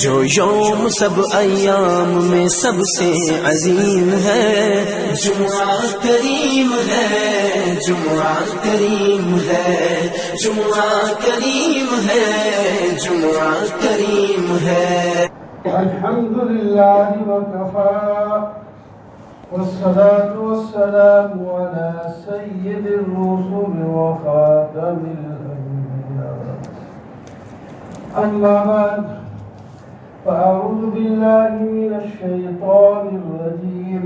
جو یوم سب ایام میں سب سے عظیم ہے، جمعہ کریم ہے، جمعہ کریم ہے، جمعہ کریم ہے، جمعہ کریم ہے۔ الحمد للہ وکفی والصلاة والسلام على سید الرسل وخاتم الانبیاء، اما بعد فاعوذ باللہ من الشیطان الرجیم،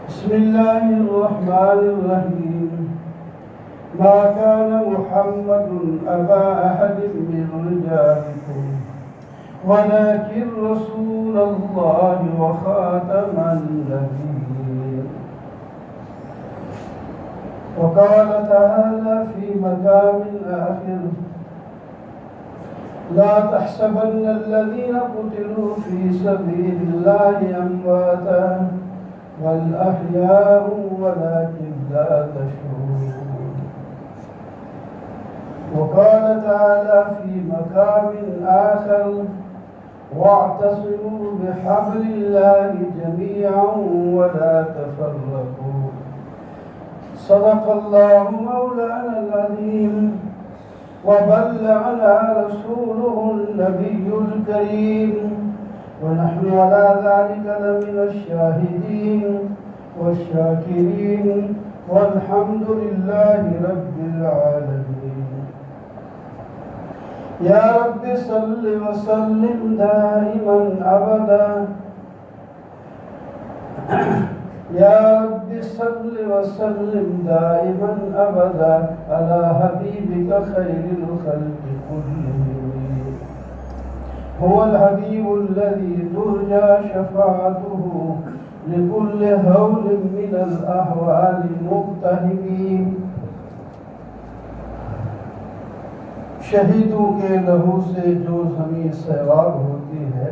بسم اللہ الرحمن الرحیم، ما كان محمد أبا أحد من رجالكم ولكن رسول الله وخاتم النبيين، وقال تعالى في مقام آخر، لا تحسبن الذين قتلوا في سبيل الله أمواتا بل أحياء ولكن لا تشعرون، وقال تعالى في مقام آخر، واعتصموا بحبل الله جميعا ولا تفرقوا، صدق الله مولانا العظيم وبلغنا رسوله النبي الكريم، ونحن على ذلك لمن الشاهدين والشاكرين، والحمد لله رب العالمين۔ یا رب صل وسلم دائما ابدا، یا رب صل وسلم دائما ابدا على حبيبك خير الخلق كلهم، هو الحبيب الذي ترجى شفاعته لكل هول من الأهوال مقتحمين، شہیدوں کے لہو سے جو زمین سیراب ہوتی ہے،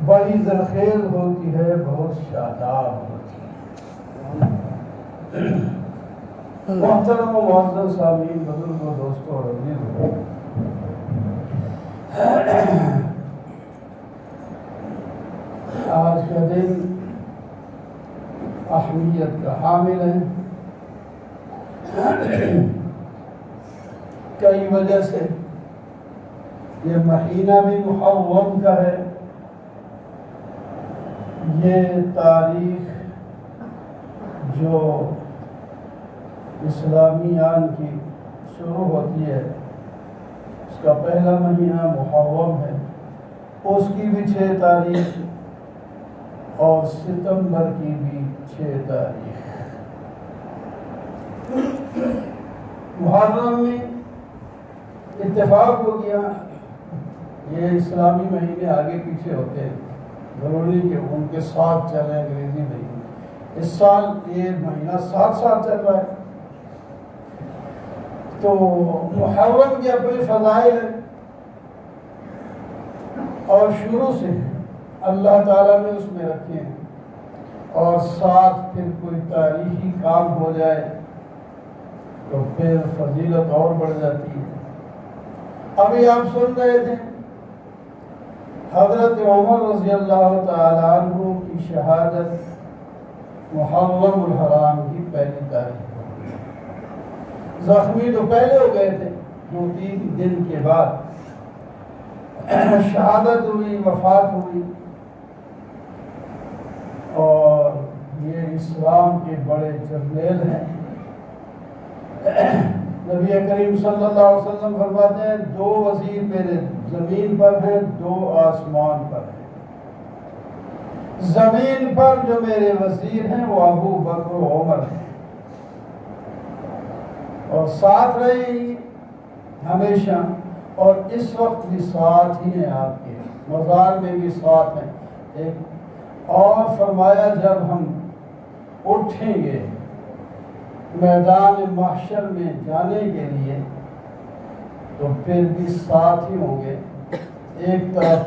بڑی زرخیز ہوتی ہے، بہت شاداب ہوتی ہے۔ محترم و معزز سامعین، بزرگ و دوستوں اور عزیزوں، آج کا دن اہمیت کا حامل ہے، کئی وجہ سے۔ یہ مہینہ بھی محرم کا ہے، یہ تاریخ جو اسلامیان کی شروع ہوتی ہے، اس کا پہلا مہینہ محرم ہے، اس کی بھی 6 تاریخ اور ستمبر کی بھی 6 تاریخ۔ محرم میں اتفاق ہو گیا، یہ اسلامی مہینے آگے پیچھے ہوتے ہیں، ضروری کہ ان کے ساتھ چلیں انگریزی مہینے۔ اس سال یہ مہینہ ساتھ چل رہا ہے، تو محرم کی اپنی فضائل ہے، اور شروع سے اللہ تعالیٰ نے اس میں رکھے ہیں، اور ساتھ پھر کوئی تاریخی کام ہو جائے تو پھر فضیلت اور بڑھ جاتی ہے۔ ابھی آپ سن رہے تھے حضرت عمر رضی اللہ تعالیٰ عنہ کی شہادت محرم الحرام کی 1 تاریخ کو، زخمی تو پہلے ہو گئے تھے، 2-3 دن کے بعد شہادت ہوئی، وفات ہوئی، اور یہ اسلام کے بڑے جرنیل ہیں۔ نبی کریم صلی اللہ علیہ وسلم فرماتے ہیں 2 وزیر میرے زمین پر ہیں، 2 آسمان پر ہیں۔ زمین پر جو میرے وزیر ہیں وہ ابو بکر و عمر ہیں، اور ساتھ رہے ہمیشہ، اور اس وقت بھی ساتھ ہی ہیں، آپ کے مزار میں بھی ساتھ ہیں۔ اور فرمایا جب ہم اٹھیں گے میدان محشر میں جانے کے لیے تو پھر بھی ساتھ ہی ہوں گے، ایک طرف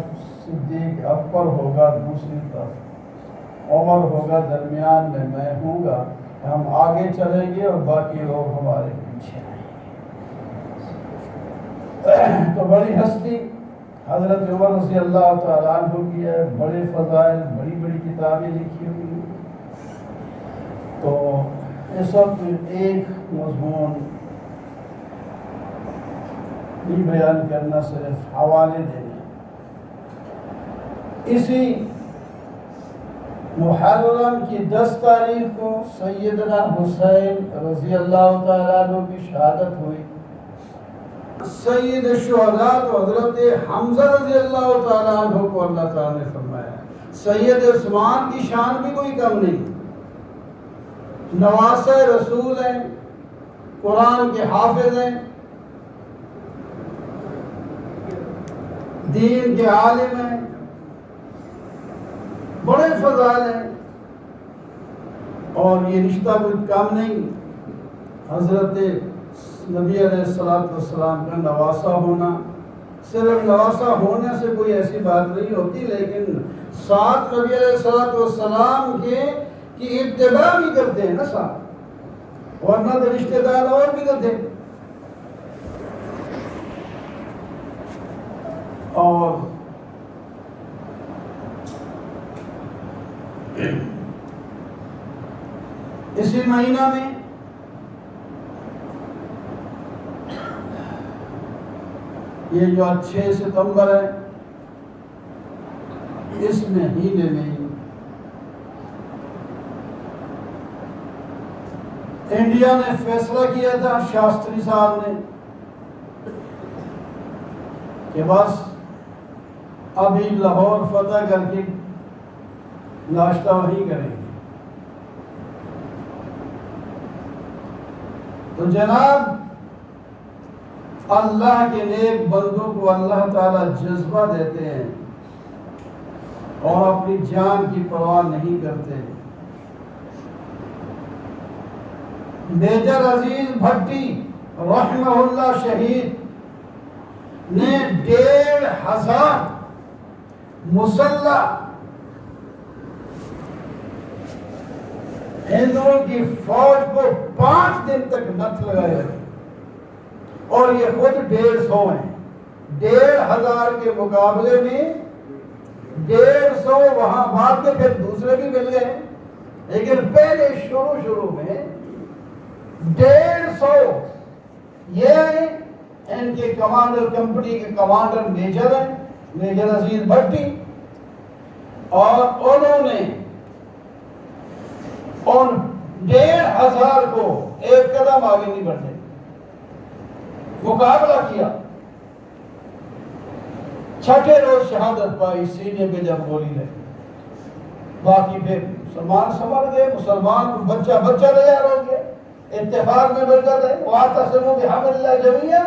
صدیق اکبر ہوگا، دوسری طرف عمر ہوگا، درمیان میں میں ہوں گا، ہم آگے چلیں گے اور باقی لوگ ہمارے پیچھے آئیں گے۔ تو بڑی ہستی حضرت عمر رضی اللہ تعالیٰ عنہ کی ہے، بڑے فضائل، بڑی بڑی کتابیں لکھی ہوئی ہیں۔ تو اس وقت ایک مضمون بھی بیان کرنا، صرف حوالے دینے۔ اسی محرم کی 10 تاریخ کو سیدنا حسین رضی اللہ تعالیٰ عنہ کی شہادت ہوئی۔ سید الشہداء تو حضرت حمزہ رضی اللہ تعالیٰ عنہ کو اللہ تعالیٰ نے فرمایا، سید عثمان کی شان بھی کوئی کم نہیں، نواسہ رسول ہیں، قرآن کے حافظ ہیں، دین کے عالم ہیں، بڑے فضائل ہیں، اور یہ رشتہ کوئی کم نہیں۔ حضرت نبی علیہ السلام کا نواسہ ہونا، صرف نواسہ ہونے سے کوئی ایسی بات نہیں ہوتی، لیکن ساتھ نبی علیہ السلام کی اتباع بھی کرتے ہیں نا ساتھ، ورنہ تو رشتہ دار اور بھی کرتے ہیں۔ اور اسی مہینہ میں یہ جو 6 ستمبر ہے، اس مہینے میں انڈیا نے فیصلہ کیا تھا، شاستری صاحب نے، کہ بس ابھی لاہور فتح کر کے ناشتہ وہیں کریں گے۔ تو جناب اللہ کے نیک بندوں کو اللہ تعالیٰ جذبہ دیتے ہیں اور اپنی جان کی پرواہ نہیں کرتے۔ میجر عزیز بھٹی رحمہ اللہ شہید نے 1,500 مسلح ہندوؤں کی فوج کو 5 دن تک نت لگائے رکھے، اور یہ خود 150 ہیں۔ 1,500 کے مقابلے میں 150 وہاں بعد میں پھر دوسرے بھی مل گئے، لیکن پہلے شروع میں 150 یہ ان کے کمانڈر، کمپنی کے کمانڈر میجر ہیں، میجر عزیز بھٹی، اور انہوں نے ان 1,500 کو ایک قدم آگے نہیں بڑھنے مقابلہ کیا۔ چھٹے روز شہادت پائی، سینے پہ جب گولی لگی، باقی پھر مسلمان سنبھل گئے، مسلمان بچہ تیار ہو گیا۔ اتفاق میں برکت ہے، وَاعْتَصِمُوا بِحَبْلِ اللَّهِ جَمِيعًا۔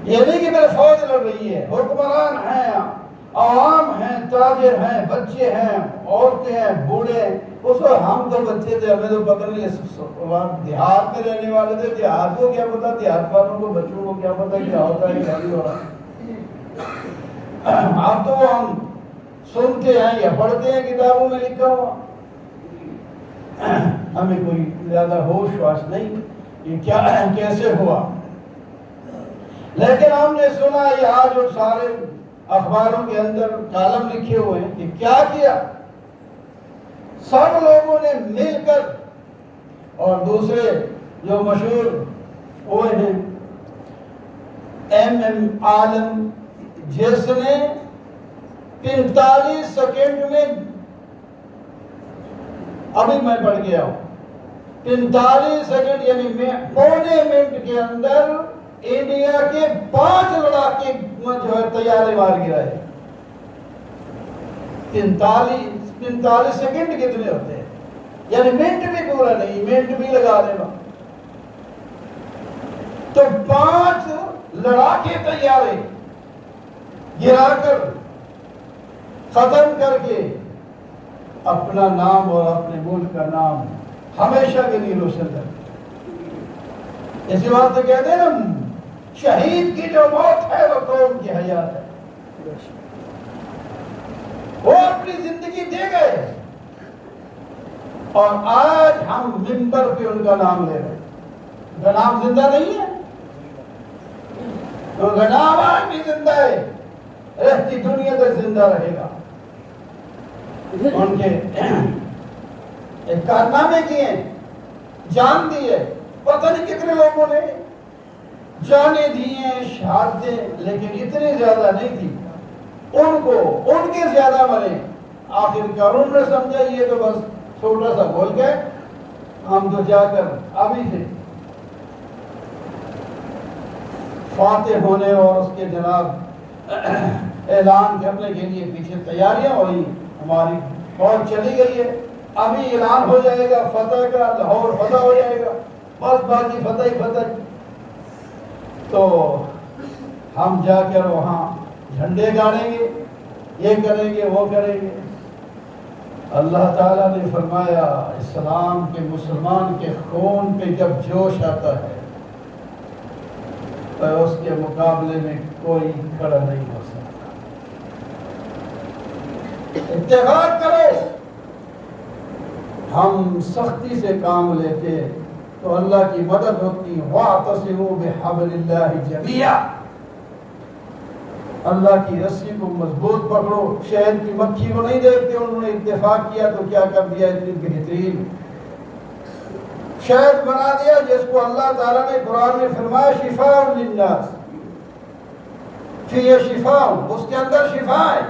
یہ نہیں کہ میرے فوج لڑ رہی ہے، حکمران ہیں، عوام ہیں، تاجر ہیں، بچے ہیں، عورتیں ہیں، بوڑھے ہیں۔ اس وقت ہم تو بچے تھے، ہمیں تو پتہ نہیں، دیہات میں رہنے والے تھے، دیہات کو کیا پتا، دیہات والوں کو، بچوں کو کیا پتا کیا ہوتا ہے، کیا نہیں ہو رہا۔ اب تو ہم سنتے ہیں یا پڑھتے ہیں کتابوں میں لکھا ہوا، ہمیں کوئی زیادہ ہوش واش نہیں کہ کیا کیسے ہوا، لیکن ہم نے سنا یہ آج اور سارے اخباروں کے اندر کالم لکھے ہوئے ہیں کہ کیا کیا سب لوگوں نے مل کر، اور دوسرے جو مشہور ہوئے ہیں ایم عالم، جس نے 45 سیکنڈ میں، ابھی میں پڑھ گیا ہوں، 45 سیکنڈ یعنی پونے منٹ کے اندر انڈیا کے 5 لڑاکے جو ہے طیارے مار گرائے۔ 45 سیکنڈ کتنے ہوتے ہیں، یعنی منٹ بھی پورا نہیں، منٹ بھی لگا دینا۔ تو 5 لڑاکے طیارے گرا کر ختم کر کے اپنا نام اور اپنے ملک کا نام ہمیشہ کے لیے روشن کر دیا۔ اسی بات سے کہتے ہیں نا، شہید کی جو موت ہے وہ قوم کی حیات ہے۔ وہ اپنی زندگی دے گئے، اور آج ہم منبر پہ ان کا نام لے رہے ہیں۔ ان کا نام زندہ نہیں ہے، کیونکہ نام آج بھی زندہ ہے، رہتی دنیا تک زندہ رہے گا۔ ان کے ایک کارنامے کیے، جان دی ہے، پتہ نہیں کتنے لوگوں نے جانے دیے، شہادتیں، لیکن اتنی زیادہ نہیں تھی ان کے زیادہ مرے۔ آخر کار انہوں نے سمجھا یہ تو بس چھوٹا سا بول کے ہم تو جا کر ابھی تھے فاتح ہونے اور اس کے جناب اعلان کرنے کے لیے پیچھے تیاریاں ہو رہی، ہماری فوج چلی گئی ہے، ابھی اعلان ہو جائے گا فتح کا، لاہور فتح ہو جائے گا، بس باقی فتح ہی فتح۔ تو ہم جا کر وہاں جھنڈے گاڑیں گے، یہ کریں گے وہ کریں گے۔ اللہ تعالیٰ نے فرمایا اسلام کے مسلمان کے خون پہ جب جوش آتا ہے تو اس کے مقابلے میں کوئی کھڑا نہیں ہو سکتا۔ اتفاق کرو، ہم سختی سے کام لیتے تو اللہ کی مدد ہوتی۔ وَاعْتَصِمُوا بِحَبْلِ اللَّهِ جَمِيعًا، اللہ کی رسی کو مضبوط پکڑو۔ شہد کی مکھی کو نہیں دیکھتے، انہوں نے اتفاق کیا تو کیا کر دیا، اتنی بہترین شہد بنا دیا جس کو اللہ تعالیٰ نے قرآن میں فرمایا شفاء للناس، فیہ شفاء، اس کے اندر شفا ہے۔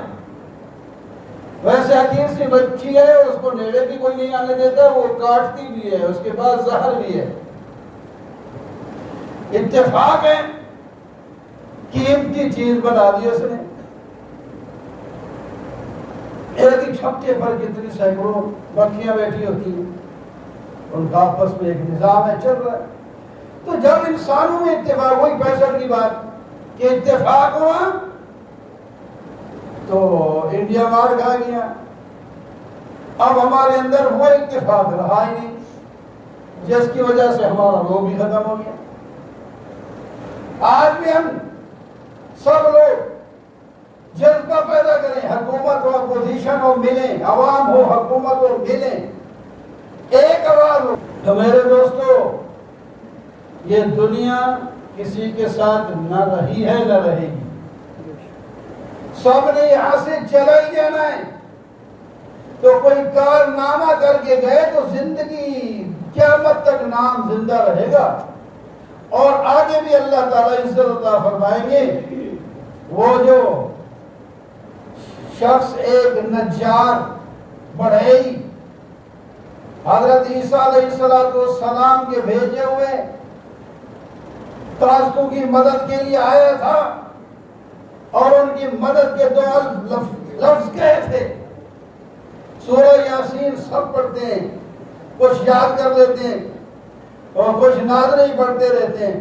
ویسے حقیر سی بچی ہے، اس کو نیڑے بھی کوئی نہیں آنے دیتا، وہ کاٹتی بھی ہے، اس کے بعد زہر بھی ہے۔ اتفاق ہے، قیمتی چیز بنا دی اس نے۔ ایک ہی چھپٹے پر کتنی سینکڑوں مکھیاں بیٹھی ہوتی ہیں، ان کا آپس میں ایک نظام ہے چل رہا ہے۔ تو جب انسانوں میں اتفاق، وہی 65 کی بات کہ اتفاق ہوا تو انڈیا مار کھا گیا۔ اب ہمارے اندر وہ اتفاق رہا ہی نہیں، جس کی وجہ سے ہمارا وہ بھی ختم ہو گیا۔ آج بھی ہم سب لوگ جذبہ پیدا کریں، حکومت ہو اپوزیشن ہو ملیں، عوام ہو حکومت ہو ملیں، ایک آواز ہو۔ تو میرے دوستو، یہ دنیا کسی کے ساتھ نہ رہی ہے نہ رہے گی، سب نے یہاں سے چلا ہی جانا ہے۔ تو کوئی کارنامہ کر کے گئے تو زندگی قیامت تک نام زندہ رہے گا، اور آگے بھی اللہ تعالیٰ عزت عطا فرمائیں گے۔ وہ جو شخص ایک نجار بڑھئی حضرت عیسیٰ علیہ السلام کے بھیجے ہوئے قاصدوں کی مدد کے لیے آیا تھا، اور ان کی مدد کے 2 لفظ کہے تھے۔ سورہ یاسین سب پڑھتے ہیں، کچھ یاد کر لیتے ہیں اور کچھ ناظر ہی پڑھتے رہتے ہیں،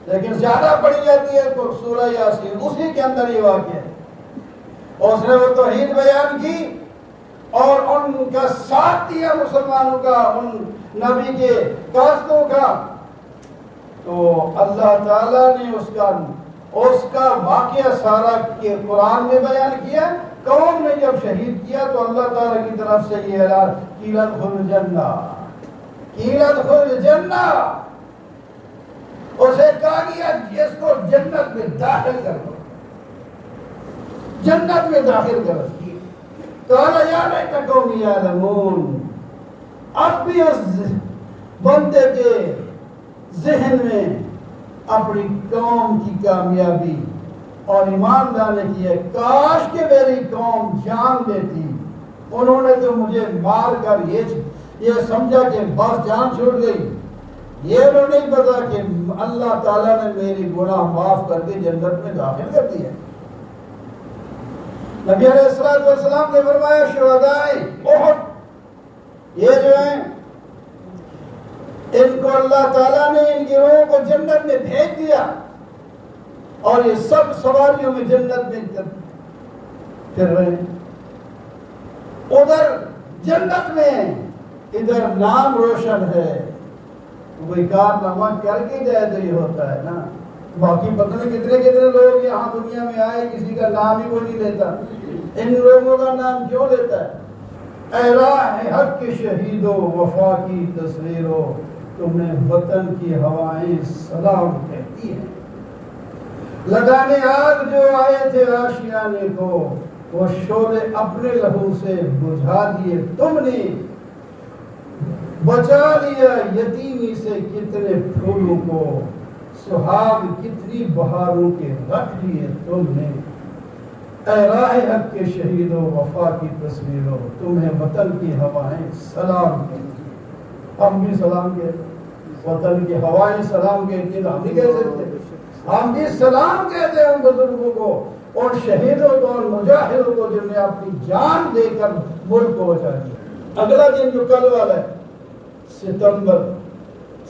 لیکن زیادہ پڑھی جاتی ہے تو سورہ یاسین، اسی کے اندر یہ واقعہ ہے۔ اور اس نے وہ توحید بیان کی اور ان کا ساتھ دیا مسلمانوں کا، ان نبی کے قاصدوں کا۔ تو اللہ تعالیٰ نے اس کا واقعہ سارا کے قرآن میں بیان کیا۔ قوم نے جب شہید کیا تو اللہ تعالیٰ کی طرف سے یہ اعلان، قیل ادخلوا الجنہ، قیل ادخلوا الجنہ، اسے کہا گیا اس کو جنت میں داخل کر دو، جنت میں داخل کر دو۔ قال یا لیت قومی یعلمون، اب بھی اس بندے کے ذہن میں اپنی قوم کی کامیابی اور ایمان لانے کی ہے، کاش کہ میری قوم جان لیتی، انہوں نے تو مجھے مار کر یہ سمجھا کہ بس جان چھوٹ گئی، یہ انہوں نہیں پتا کہ اللہ تعالیٰ نے میری گناہ معاف کر کے جنت میں داخل کر دیا۔ نبی علیہ السلام نے فرمایا شہدائے احد یہ جو ہیں ان کو اللہ تعالیٰ نے ان کی روحوں کو جنت میں بھیج دیا، اور یہ سب سواریوں میں جنت میں پھر رہے ہیں، ادھر جنت میں ادھر نام روشن ہے۔ کوئی کارنامہ کر کے جائے تو یہ ہوتا ہے نا، باقی پتہ نہیں کتنے لوگ یہاں دنیا میں آئے کسی کا نام ہی کوئی نہیں لیتا، ان لوگوں کا نام کیوں لیتا ہے؟ اے راہ حق کے شہیدو وفا کی تصویرو، تمہیں وطن کی ہوائیں سلام کہتی ہیں۔ لگانے آگ جو آئے تھے آشیانے کو، وہ شعلے اپنے لہو سے بجھا دیے تم نے، بچا لیا یتیمی سے کتنے پھولوں کو، سہاگ کتنی بہاروں کے رکھ دیے تم نے۔ اے راہ حق کے شہیدوں وفا کی تصویروں، تمہیں وطن کی ہوائیں سلام کہتی۔ ہم بھی سلام کہتے، وطن کی ہوائیں سلام کہتی، تو ہم بھی کہہ سکتے، ہم بھی سلام کہتے ہیں ان بزرگوں کو، اور شہیدوں کو اور مجاہدوں کو جنہوں نے اپنی جان دے کر ملک کو بچا دیا۔ اگلا دن جو کل والا ہے ستمبر،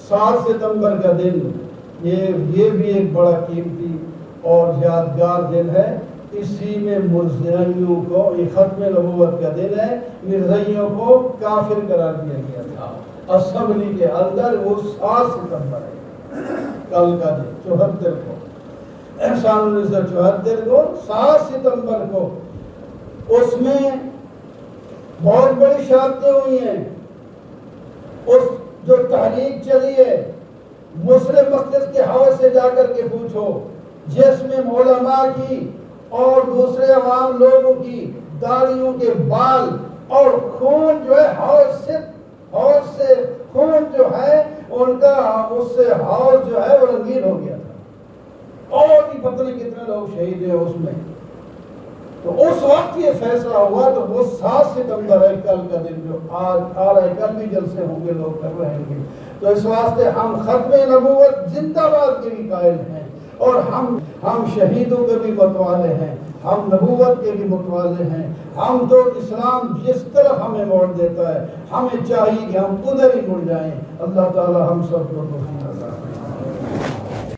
7 ستمبر کا دن، یہ بھی ایک بڑا قیمتی اور یادگار دن ہے۔ اسی میں مرزائیوں کو، یہ ختم نبوت کا دن ہے، مرزائیوں کو کافر قرار دیا گیا تھا اسمبلی کے اندر، وہ 7 ستمبر ہے کل کا دن، 74 کو، سال 1974 کو 7 ستمبر کو۔ اس میں بہت بڑی شہادتیں ہوئی ہیں۔ اس جو تحریک چلی ہے، مسلم مقدس کے حوض سے جا کر کے پوچھو، جس میں علماء کی اور دوسرے عوام لوگوں کی داڑھیوں کے بال اور خون جو ہے حوض سے خون جو ہے ان کا، اس سے حوض جو ہے وہ رنگین ہو گیا تھا، اور بھی پتہ نہیں کتنے لوگ شہید ہیں اس میں۔ تو اس وقت یہ فیصلہ ہوا، تو وہ 7 ستمبر ہے کل کا دن، جو آج آ رہا ہے، کل بھی جلسے ہوں گے، لوگ کر رہے ہیں۔ تو اس واسطے ہم ختم نبوت زندہ باد کے بھی قائل ہیں، اور ہم شہیدوں کے بھی متوالے ہیں، ہم نبوت کے بھی متوالے ہیں۔ ہم تو اسلام جس طرف ہمیں موڑ دیتا ہے، ہمیں چاہیے کہ ہم ادھر ہی مڑ جائیں۔ اللہ تعالی ہم سب کو توفیق